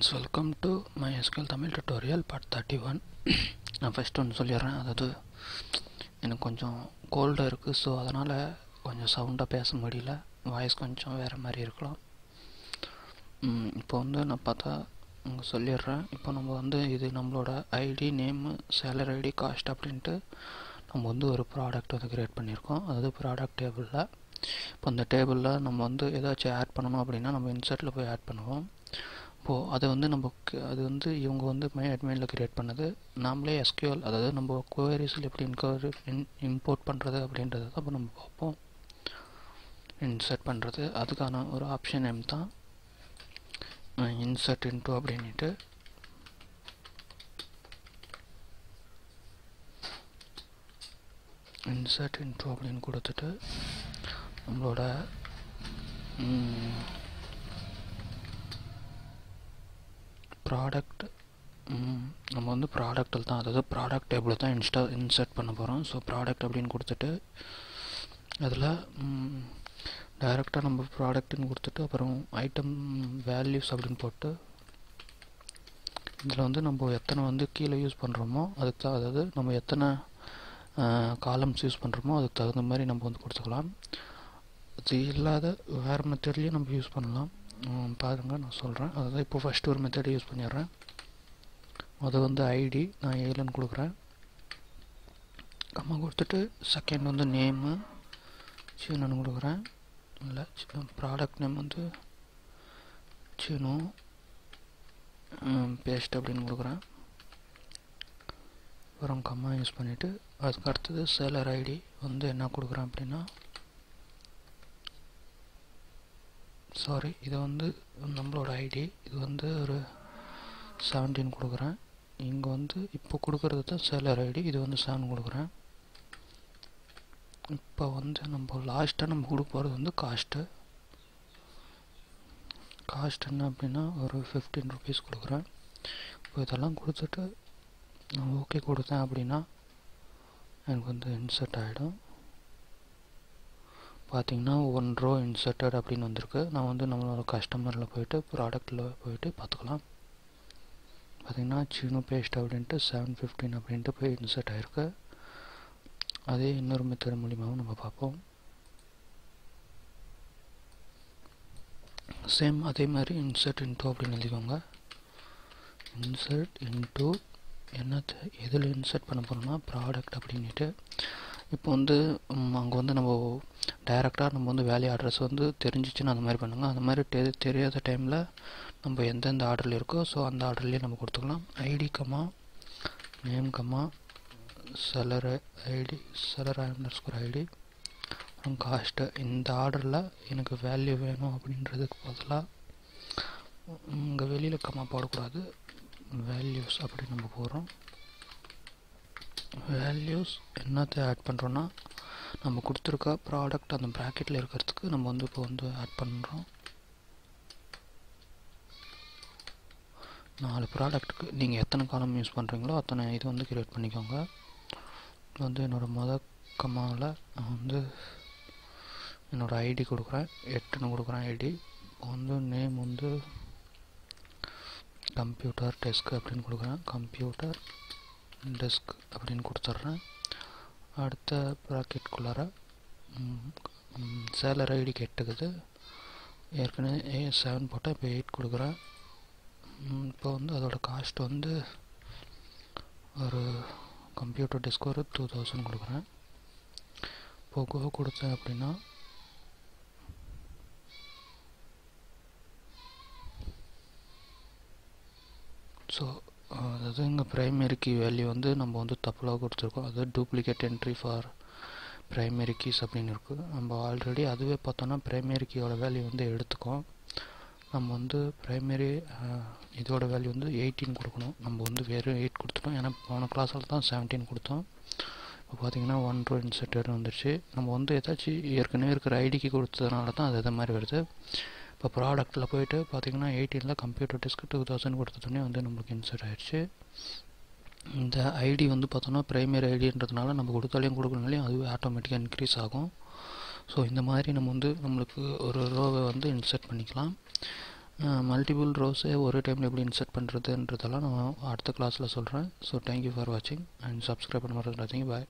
friends, welcome to MySQL Tamil tutorial part 31. நான் first ஒன்று சொல்லிடுறேன். அதாவது எனக்கு கொஞ்சம் கோல்டாக இருக்குது. ஸோ அதனால் கொஞ்சம் சவுண்டாக பேச முடியல, வாய்ஸ் கொஞ்சம் வேறு மாதிரி இருக்கலாம். இப்போ நான் பார்த்தா சொல்லிடுறேன். இப்போ நம்ம இது நம்மளோட ID, name, salary ID, cost அப்படின்ட்டு நம்ம ஒரு ப்ராடக்ட் க்ரியேட் பண்ணியிருக்கோம். அதாவது ப்ராடக்ட் டேபிளில். இப்போ அந்த டேபிளில் நம்ம ஏதாச்சும் ஆட் பண்ணணும் அப்படின்னா நம்ம இன்சர்ட்டில் போய் ஆட் பண்ணுவோம். இப்போது அதை நமக்கு அது இவங்க மை அட்மினில் க்ரியேட் பண்ணது. நாமளே எஸ்கியூஎல், அதாவது நம்ம குவரிஸில் எப்படி இம்போர்ட் பண்ணுறது அப்படின்றத தான் இப்போ நம்ம பார்ப்போம். இன்சர்ட் பண்ணுறது அதுக்கான ஒரு ஆப்ஷன் நேம் தான் இன்சர்ட் இன்டூ அப்படின்ட்டு. இன்சர்ட் இன்டூ அப்படின்னு கொடுத்துட்டு நம்மளோட ப்ராடக்ட் நம்ம ப்ராடக்டில் தான், அதாவது ப்ராடக்ட் டேபிளில் தான் இன்சர்ட் பண்ண போகிறோம். ஸோ ப்ராடக்ட் அப்படின்னு கொடுத்துட்டு அதில் டைரெக்டாக நம்ம ப்ராடக்ட்னு கொடுத்துட்டு அப்புறம் ஐட்டம் வேல்யூஸ் அப்படின்னு போட்டு இதில் நம்ம எத்தனை கீழே யூஸ் பண்ணுறோமோ அதுக்கு தான், அதாவது நம்ம எத்தனை காலம்ஸ் யூஸ் பண்ணுறோமோ அதுக்கு தகுந்த மாதிரி நம்ம கொடுத்துக்கலாம். அது இல்லாத வேறு மெத்தட்லேயும் நம்ம யூஸ் பண்ணலாம். பாருங்கள், நான் சொல்கிறேன். அதாவது இப்போ ஃபஸ்ட்டு ஒரு மெத்தட் யூஸ் பண்ணிடுறேன். அது ஐடி நான் ஏலன்னு கொடுக்குறேன், கம்மா கொடுத்துட்டு செகண்ட் நேமு சீனு கொடுக்குறேன். இல்லை, ப்ராடக்ட் நேம் சீனு பேஸ்ட் அப்படின்னு கொடுக்குறேன். அப்புறம் கம்மா யூஸ் பண்ணிவிட்டு அதுக்கு அடுத்தது சேலர் ஐடி என்ன கொடுக்குறேன் அப்படின்னா, சாரி, இது நம்மளோட ஐடி, இது ஒரு 17 கொடுக்குறேன். இங்கே இப்போ கொடுக்குறது தான் சேலர் ஐடி, இது 7 கொடுக்குறேன். இப்போ நம்ம லாஸ்ட்டாக நம்ம கொடுக்க போகிறது காஸ்ட் என்ன அப்படின்னா ஒரு 15 ருபீஸ் கொடுக்குறேன். இப்போ இதெல்லாம் கொடுத்துட்டு நான் ஓகே கொடுத்தேன் அப்படின்னா எனக்கு இன்சர்ட் ஆகிடும். பார்த்திங்கன்னா 1 ரோ இன்சர்ட்டட் அப்படின்னு வந்திருக்கு. நான் நம்மளோட கஸ்டமரில் போய்ட்டு ப்ராடக்டில் போய்ட்டு பார்த்துக்கலாம். பார்த்திங்கன்னா சீனு பேஸ்ட் அப்படின்ட்டு 715 அப்படின்ட்டு போய் இன்சர்ட் ஆகிருக்கு. அதே இன்னொரு மெத்தட் மூலியமாகவும் நம்ம பார்ப்போம். சேம் அதே மாதிரி இன்சர்ட் இன்டூ அப்படின்னு எழுதிக்கோங்க. இன்சர்ட் இன்டூ எதில் இன்சர்ட் பண்ண போகிறோம்னா ப்ராடக்ட் அப்படின்ட்டு. இப்போ அங்கே நம்ம டைரெக்டாக நம்ம வேல்யூ அட்ரஸ் தெரிஞ்சிச்சுன்னா அந்த மாதிரி பண்ணுங்கள். அந்த மாதிரி தெரியாத டைமில் நம்ம எந்தெந்த ஆர்டரில் இருக்கோ ஸோ அந்த ஆர்டர்லேயே நம்ம கொடுத்துக்கலாம். ID comma name comma seller ID, seller underscore ID, அப்புறம் காஸ்ட்டு. இந்த ஆர்டரில் எனக்கு வேல்யூ வேணும் அப்படின்றதுக்கு பதிலாக இங்கே வெளியில் கம்மா போடக்கூடாது, வேல்யூஸ் அப்படி நம்ம போடுறோம். வேல்யூஸ் என்னத்தை ஆட் பண்ணுறோன்னா நம்ம கொடுத்துருக்க ப்ராடக்ட் அந்த ப்ராக்கெட்டில் இருக்கிறதுக்கு நம்ம இப்போ ஆட் பண்ணுறோம். 4 ப்ராடக்ட்டுக்கு நீங்கள் எத்தனை காலம் யூஸ் பண்ணுறீங்களோ அத்தனை இது கிரியேட் பண்ணிக்கோங்க. என்னோடய கம்மாவில் நான் என்னோடய ஐடி கொடுக்குறேன், 8ன்னு கொடுக்குறேன் ஐடி. நேம் கம்ப்யூட்டர் டெஸ்க் அப்படின்னு கொடுக்குறேன், கம்ப்யூட்டர் டெஸ்க் அப்படின்னு கொடுத்துட்றேன். அடுத்த ப்ராக்கெட்குள்ளார சேலர் ஐடி கேட்டுக்குது, ஏற்கனவே 7 போட்டால் இப்போ 8 கொடுக்குறேன். இப்போ அதோட காஸ்ட் ஒரு கம்ப்யூட்டர் டெஸ்க் ஒரு 2000 கொடுக்குறேன். இப்போ கோ கொடுத்தேன் அப்படின்னா ஸோ அதாவது இங்கே ப்ரைமரி கீ வேல்யூ நம்ம தப்பாக கொடுத்துருக்கோம். அதாவது duplicate entry for primary keys அப்படின்னு இருக்குது. நம்ம ஆல்ரெடி அதுவே பார்த்தோன்னா ப்ரைமரி கீயோட வேல்யூ எடுத்துக்கோம். நம்ம ப்ரைமரி இதோட வேல்யூ 18 கொடுக்கணும். நம்ம வெறும் 8 கொடுத்துட்டோம், ஏன்னா போன கிளாஸில் தான் 17 கொடுத்தோம். இப்போ பார்த்தீங்கன்னா 1 ரோ இன்சர்ட் வந்துடுச்சு. நம்ம ஏதாச்சும் ஏற்கனவே இருக்கிற ஐடிக்கு கொடுத்ததுனால தான் அது மாதிரி வருது. இப்போ ப்ராடக்ட்டில் போய்ட்டு பார்த்திங்கன்னா 18ல் கம்ப்யூட்டர் டெஸ்க்கு 2000 கொடுத்தோடனே நம்மளுக்கு இன்சர்ட் ஆகிடுச்சு. இந்த ஐடி பார்த்தோன்னா ப்ரைமரி ஐடின்றதுனால நம்ம கொடுத்தாலையும் கொடுக்கலனாலையும் அதுவே ஆட்டோமேட்டிக்காக இன்க்ரீஸ் ஆகும். ஸோ இந்த மாதிரி நம்ம நம்மளுக்கு ஒரு ரோவை இன்சர்ட் பண்ணிக்கலாம். மல்டிபிள் ரோஸே ஒரே டைமில் எப்படி இன்சர்ட் பண்ணுறதுன்றதெல்லாம் நான் அடுத்த கிளாஸில் சொல்கிறேன். ஸோ தேங்க்யூ ஃபார் வாட்சிங் அண்ட் சப்ஸ்கிரைப் பண்ண மறந்துடாதீங்க. பாய்.